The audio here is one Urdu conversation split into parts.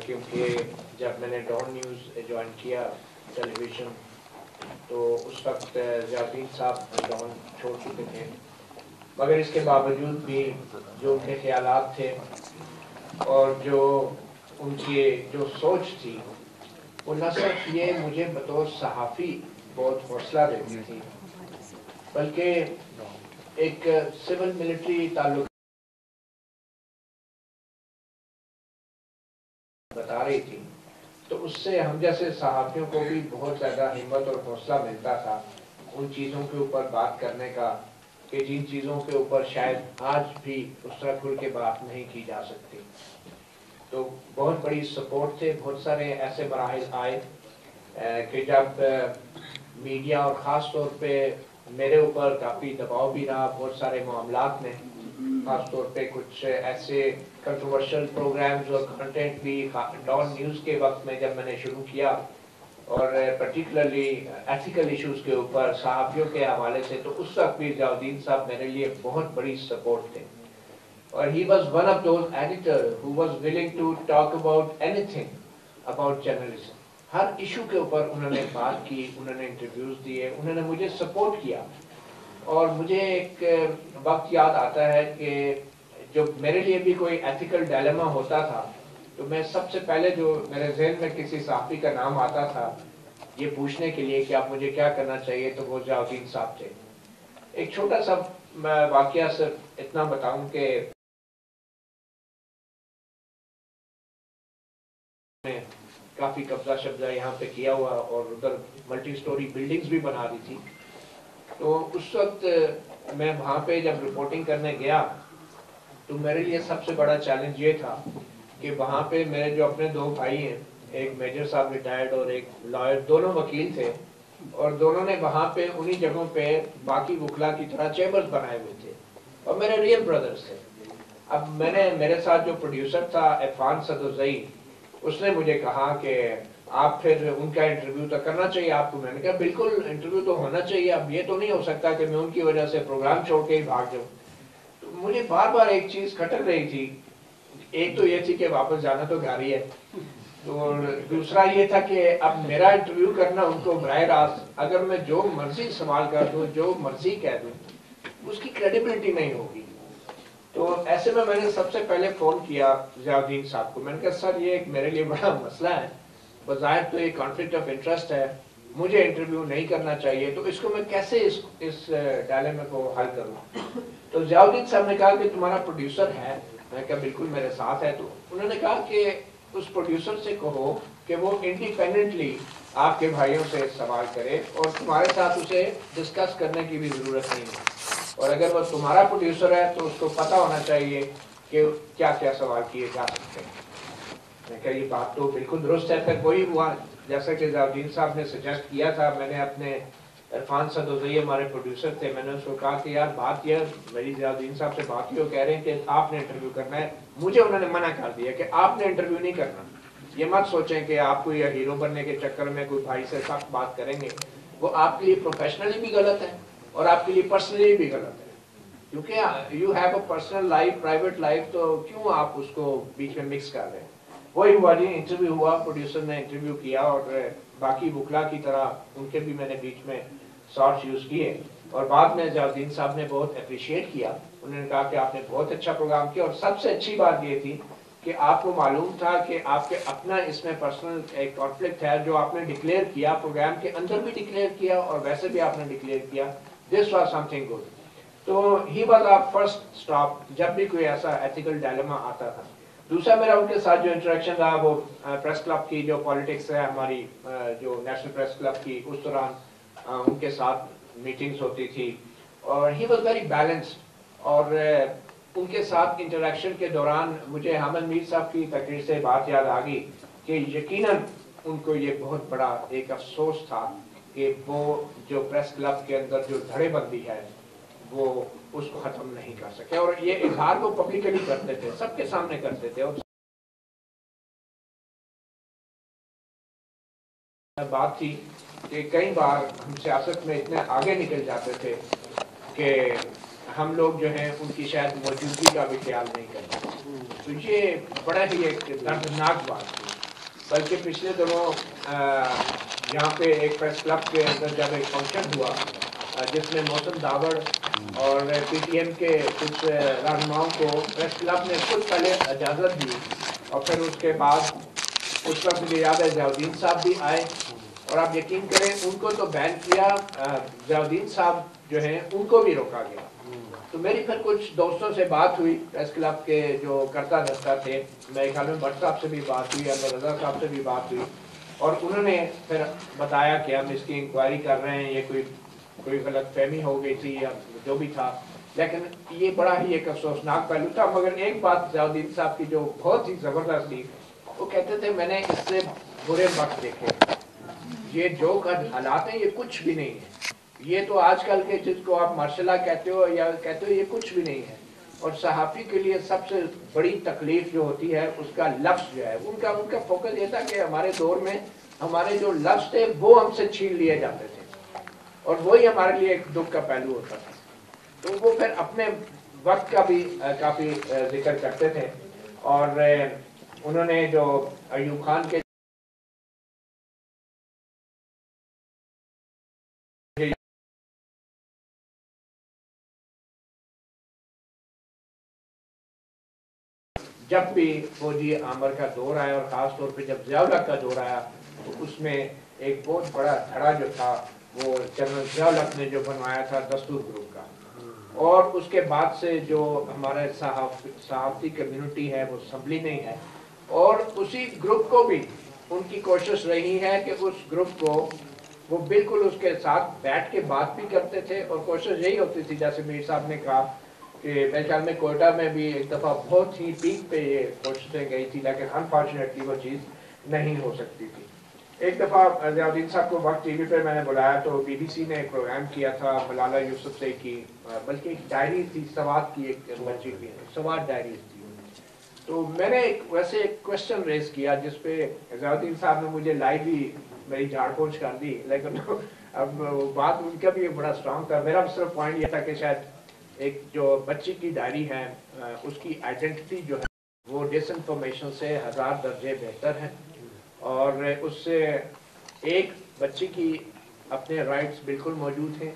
کیونکہ جب میں نے ڈان نیوز جوائن کیا ٹیلی ویژن تو اس وقت ضیاء الدین صاحب ڈان چھوڑ چکے تھے، مگر اس کے باوجود بھی جو ان کے خیالات تھے اور جو ان کی جو سوچ تھی وہ نہ صرف یہ مجھے بطور صحافی بہت حوصلہ دیتی تھی بلکہ ایک سول ملٹری تعلق بتا رہی تھی، تو اس سے ہم جیسے صحافیوں کو بھی بہت زیادہ ہمت اور حوصلہ ملتا تھا ان چیزوں کے اوپر بات کرنے کا کہ جن چیزوں کے اوپر شاید آج بھی اس طرح کھل کے بات نہیں کی جا سکتی۔ تو بہت بڑی سپورٹ تھے، بہت سارے ایسے مراحل آئے کہ جب میڈیا اور خاص طور پہ میرے اوپر کافی دباؤ بھی رہا بہت سارے معاملات میں، خاص طور پہ کچھ ایسے کنٹروورشل پروگرامز اور کنٹینٹ بھی ڈان نیوز کے وقت میں جب میں نے شروع کیا اور پرٹیکولرلی ایتھیکل ایشوز کے اوپر صحافیوں کے حوالے سے، تو اس وقت بھی ضیاء الدین صاحب میرے لیے بہت بڑی سپورٹ تھے اور he was one of those editors who was willing to talk about anything about journalism۔ Hare issue کے اوپر انہوں نے بات کی، انہوں نے انٹرویوز دیے، انہوں نے مجھے سپورٹ کیا۔ اور مجھے ایک وقت یاد آتا ہے کہ جب میرے لیے بھی کوئی ایتھیکل ڈائلیما ہوتا تھا تو میں سب سے پہلے جو میرے ذہن میں کسی صحافی کا نام آتا تھا یہ پوچھنے کے لیے کہ اب مجھے کیا کرنا چاہیے تو وہ ضیاء الدین صاحب تھے۔ ایک چھوٹا سا میں واقعہ صرف اتنا بتاؤں کہ کافی قبضہ شبضہ یہاں پہ کیا ہوا اور ادھر ملٹی سٹوری بلڈنگز بھی بنا دی تھی، تو اس وقت میں وہاں پہ جب رپورٹنگ کرنے گیا تو میرے لیے سب سے بڑا چیلنج یہ تھا کہ وہاں پہ میرے جو اپنے دو بھائی ہیں، ایک میجر صاحب ریٹائرڈ اور ایک لائر، دونوں وکیل تھے اور دونوں نے وہاں پہ انہی جگہوں پہ باقی وکلا کی طرح چیمبرز بنائے ہوئے تھے اور میرے ریئل بردرز تھے۔ اب میرے ساتھ جو پروڈیوسر تھا عرفان صدرزئی، اس نے مجھے کہا کہ آپ پھر ان کا انٹرویو تو کرنا چاہیے آپ کو۔ میں نے کہا بالکل انٹرویو تو ہونا چاہیے، اب یہ تو نہیں ہو سکتا کہ میں ان کی وجہ سے پروگرام چھوڑ کے ہی بھاگ جاؤں۔ تو مجھے بار بار ایک چیز کھٹک رہی تھی، ایک تو یہ تھی کہ واپس جانا تو گھر ہی ہے، اور دوسرا یہ تھا کہ اب میرا انٹرویو کرنا ان کو براہ راست اگر میں جو مرضی سوال کر دوں جو مرضی کہہ دوں اس کی کریڈیبلٹی نہیں ہوگی۔ تو ایسے میں نے سب سے پہلے فون کیا ضیاء الدین صاحب کو، میں نے کہا سر یہ ایک میرے لیے بڑا مسئلہ ہے، بظاہر تو یہ کانفلکٹ آف انٹرسٹ ہے، مجھے انٹرویو نہیں کرنا چاہیے، تو اس کو میں کیسے اس ڈائلیما کو حل کروں۔ تو ضیاء الدین صاحب نے کہا کہ تمہارا پروڈیوسر ہے، میں نے کہا بالکل میرے ساتھ ہے، تو انہوں نے کہا کہ اس پروڈیوسر سے کہو کہ وہ انڈیپینڈنٹلی آپ کے بھائیوں سے سوال کرے اور تمہارے ساتھ اسے ڈسکس کرنے کی بھی ضرورت نہیں ہے، اور اگر وہ تمہارا پروڈیوسر ہے تو اس کو پتہ ہونا چاہیے کہ کیا کیا سوال کیے جا سکتے ہیں۔ میں کہا یہ بات تو بالکل درست ہے۔ پھر وہی ہوا جیسا کہ ضیاء الدین صاحب نے سجیسٹ کیا تھا، میں نے اپنے عرفان صدرزئی ہمارے پروڈیوسر تھے، میں نے اس کو کہا کہ یار بات یہ میری ضیاء الدین صاحب سے بات کی، وہ کہہ رہے ہیں کہ آپ نے انٹرویو کرنا ہے، مجھے انہوں نے منع کر دیا کہ آپ نے انٹرویو نہیں کرنا، یہ مت سوچیں کہ آپ کو یہ ہیرو بننے کے چکر میں کوئی بھائی سے سخت بات کریں گے، وہ آپ کے لیے پروفیشنلی بھی غلط ہے اور آپ کے لیے پرسنلی بھی غلط ہے، کیونکہ you have a personal life, private life, تو کیوں آپ اس کو بیچ میں مکس کر رہے ہیں۔ وہی ہوا جی، انٹرویو ہوا، پروڈیوسر نے انٹرویو کیا اور باقی وکلا کی طرح ان کے بھی میں نے بیچ میں شارٹس یوز کیے اور بعد میں ضیاء الدین صاحب نے بہت اپریشیٹ کیا، انہوں نے کہا کہ آپ نے بہت اچھا پروگرام کیا، اور سب سے اچھی بات یہ تھی کہ آپ کو معلوم تھا کہ آپ کے اپنا اس میں پرسنل ایک کانفلکٹ ہے جو آپ نے ڈکلیئر کیا، پروگرام کے اندر بھی ڈکلیئر کیا اور ویسے بھی آپ نے ڈکلیئر کیا، this was something good. تو he was our first stop جب بھی کوئی ایسا ایتھیکل ڈائلیما آتا تھا۔ دوسرا میرا ان کے ساتھ جو انٹریکشن رہا وہ پریس کلب کی جو پالیٹکس ہے ہماری، جو نیشنل پریس کلب کی، اس دوران ان کے ساتھ میٹنگز ہوتی تھی اور ہی واز ویری بیلنسڈ، اور ان کے ساتھ انٹریکشن کے دوران مجھے حامد میر صاحب کی تقریر سے بات یاد آ گئی کہ یقیناً ان کو یہ بہت بڑا ایک افسوس تھا کہ وہ جو پریس کلب کے اندر جو دھڑے بندی ہے وہ اس کو ختم نہیں کر سکے، اور یہ اظہار وہ پبلکلی کرتے تھے، سب کے سامنے کرتے تھے۔ اور بات تھی کہ کئی بار ہم سیاست میں اتنے آگے نکل جاتے تھے کہ ہم لوگ جو ہیں ان کی شاید موجودگی کا بھی خیال نہیں کرتے، تو یہ بڑا ہی ایک دردناک بات تھی. بلکہ پچھلے دنوں یہاں پہ ایک پریس کلب کے اندر جب ایک فنکشن ہوا جس میں محسن داوڑ اور پی ٹی ایم کے کچھ رہنماؤں کو پریس کلب نے خود پہلے اجازت دی اور پھر اس کے بعد اس وقت مجھے یاد ہے ضیاء الدین صاحب بھی آئے اور آپ یقین کریں ان کو تو بین کیا, ضیاء الدین صاحب جو ہیں ان کو بھی روکا گیا. تو میری پھر کچھ دوستوں سے بات ہوئی پریس کلب کے جو کرتا دھرتا تھے, میرے خیال میں بٹ صاحب سے بھی بات ہوئی, احمد رضا صاحب سے بھی بات ہوئی, اور انہوں نے پھر بتایا کہ ہم اس کی انکوائری کر رہے ہیں, یہ کوئی غلط فہمی ہو گئی تھی یا جو بھی تھا. لیکن یہ بڑا ہی ایک افسوسناک پہلو تھا. مگر ایک بات ضیاء الدین صاحب کی جو بہت ہی زبردست تھی, وہ کہتے تھے میں نے اس سے برے وقت دیکھے, یہ جو حالات ہیں یہ کچھ بھی نہیں ہے, یہ تو آج کل کے جس کو آپ ماشاء اللہ کہتے ہو یا کہتے ہو یہ کچھ بھی نہیں ہے. اور صحافی کے لیے سب سے بڑی تکلیف جو ہوتی ہے اس کا لفظ جو ہے, ان کا فوکس یہ تھا کہ ہمارے دور میں ہمارے جو لفظ تھے وہ ہم سے چھین لیے جاتے تھے اور وہی ہمارے لیے ایک دکھ کا پہلو ہوتا تھا. تو وہ پھر اپنے وقت کا بھی کافی ذکر کرتے تھے, اور انہوں نے جو ایوب خان کے جب بھی فوجی عامر کا دور آیا اور خاص طور پہ جب ضیاء الحق کا دور آیا تو اس میں ایک بہت بڑا دھڑا جو تھا وہ جنرل ضیاء الحق نے جو بنوایا تھا دستور گروپ کا, اور اس کے بعد سے جو ہمارے صحافتی کمیونٹی ہے وہ سنبھلی نہیں ہے. اور اسی گروپ کو بھی ان کی کوشش رہی ہے کہ اس گروپ کو وہ بالکل اس کے ساتھ بیٹھ کے بات بھی کرتے تھے, اور کوشش یہی ہوتی تھی جیسے میر صاحب نے کہا کہ میرے خیال میں کوئٹہ میں بھی ایک دفعہ بہت ہی پیک پہ یہ کوششیں گئی تھی, لیکن انفارچونیٹلی وہ چیز نہیں ہو سکتی تھی. ایک دفعہ ضیاء الدین صاحب کو وقت ٹی وی پہ میں نے بلایا تو بی بی سی نے ایک پروگرام کیا تھا ملالہ یوسف سے کی, بلکہ ایک ڈائری تھی سوات کی, ایک بچی کی سوات ڈائریز تھی. تو میں نے ویسے ایک کوشچن ریز کیا جس پہ ضیاء الدین صاحب نے مجھے لائیو ہی میری جھاڑ پونچھ کر دی, لیکن اب بات ان کا بھی بڑا اسٹرانگ تھا. میرا صرف پوائنٹ یہ تھا کہ شاید ایک جو بچی کی ڈائری ہے اس کی آئیڈینٹی جو ہے وہ ڈس انفارمیشن سے 1000 درجے بہتر ہے, اور اس سے ایک بچی کی اپنے رائٹس بالکل موجود ہیں,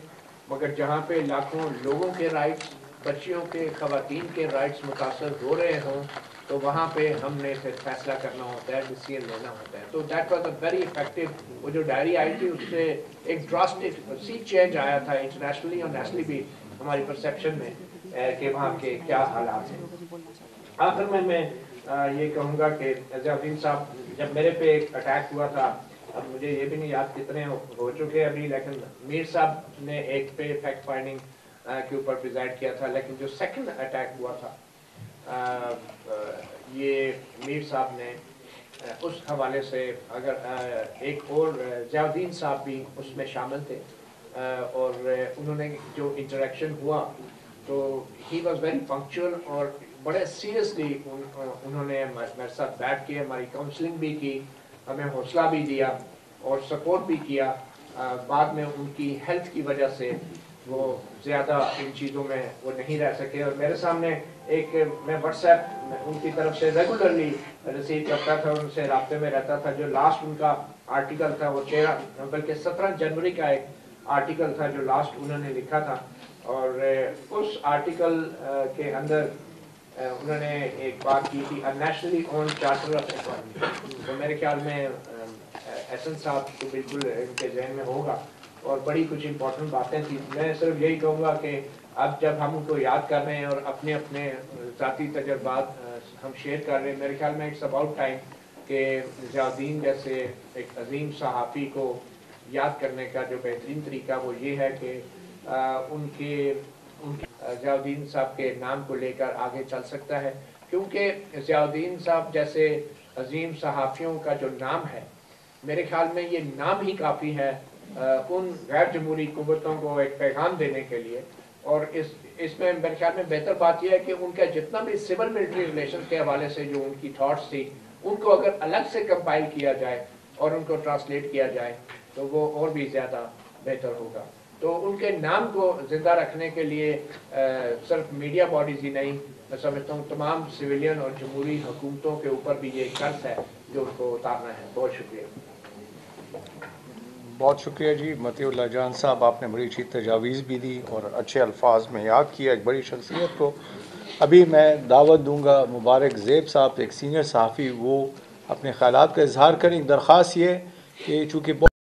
مگر جہاں پہ لاکھوں لوگوں کے رائٹس, بچیوں کے, خواتین کے رائٹس متاثر ہو رہے ہوں تو وہاں پہ ہم نے پھر فیصلہ کرنا ہوتا ہے, ڈیسیژن لینا ہوتا ہے. تو that was a very effective. وہ جو ڈائری آئی تھی اس سے ایک ڈراسٹک سی چینج آیا تھا انٹرنیشنلی اور نیشنلی بھی ہماری پرسیپشن میں کہ وہاں کے کیا حالات ہیں. آخر میں یہ کہوں گا کہ ضیاء الدین صاحب جب میرے پہ ایک اٹیک ہوا تھا, اب مجھے یہ بھی نہیں یاد کتنے ہو چکے ابھی, لیکن میر صاحب نے ایک پہ فیکٹ فائنڈنگ کے اوپر پریزائڈ کیا تھا, لیکن جو سیکنڈ اٹیک ہوا تھا یہ میر صاحب نے اس حوالے سے, اگر ایک اور ضیاء الدین صاحب بھی اس میں شامل تھے, اور انہوں نے جو انٹریکشن ہوا تو ہی واز ویری پنکچوئل, اور بڑے سیریسلی انہوں نے میرے ساتھ بیٹھ کے ہماری کاؤنسلنگ بھی کی, ہمیں حوصلہ بھی دیا اور سپورٹ بھی کیا. بعد میں ان کی ہیلتھ کی وجہ سے وہ زیادہ ان چیزوں میں وہ نہیں رہ سکے, اور میرے سامنے ایک میں واٹس ایپ ان کی طرف سے ریگولرلی ریسیو کرتا تھا, ان سے رابطے میں رہتا تھا. جو لاسٹ ان کا آرٹیکل تھا وہ 17 جنوری کا ایک آرٹیکل تھا جو لاسٹ انہوں نے لکھا تھا, اور اس آرٹیکل کے اندر انہوں نے ایک بات کی تھی nationally own charter of economy. تو میرے خیال میں احسن صاحب کو بالکل ان کے ذہن میں ہوگا, اور بڑی کچھ امپورٹنٹ باتیں تھیں. میں صرف یہی کہوں گا کہ اب جب ہم ان کو یاد کر رہے ہیں اور اپنے اپنے ذاتی تجربات ہم شیئر کر رہے ہیں, میرے خیال میں اٹس اباؤٹ ٹائم کہ ضیاء الدین جیسے ایک عظیم صحافی کو یاد کرنے کا جو بہترین طریقہ وہ یہ ہے کہ ان کے ضیاء الدین صاحب کے نام کو لے کر آگے چل سکتا ہے, کیونکہ ضیاء الدین صاحب جیسے عظیم صحافیوں کا جو نام ہے, میرے خیال میں یہ نام ہی کافی ہے ان غیر جمہوری قوتوں کو ایک پیغام دینے کے لیے. اور اس میں میرے خیال میں بہتر بات یہ ہے کہ ان کا جتنا بھی سول ملٹری ریلیشن کے حوالے سے جو ان کی تھاٹس تھی ان کو اگر الگ سے کمپائل کیا جائے اور ان کو ٹرانسلیٹ کیا جائے تو وہ اور بھی زیادہ بہتر ہوگا. تو ان کے نام کو زندہ رکھنے کے لیے صرف میڈیا باڈیز ہی نہیں میں سمجھتا ہوں تمام سویلین اور جمہوری حکومتوں کے اوپر بھی یہ قرض ہے جو اس کو اتارنا ہے. بہت شکریہ. بہت شکریہ جی مطیع اللہ جان صاحب، آپ نے بڑی اچھی تجاویز بھی دی اور اچھے الفاظ میں یاد کیا ایک بڑی شخصیت کو. ابھی میں دعوت دوں گا مبارک زیب صاحب، ایک سینئر صحافی، وہ اپنے خیالات کا اظہار کریں. درخواست یہ کہ چونکہ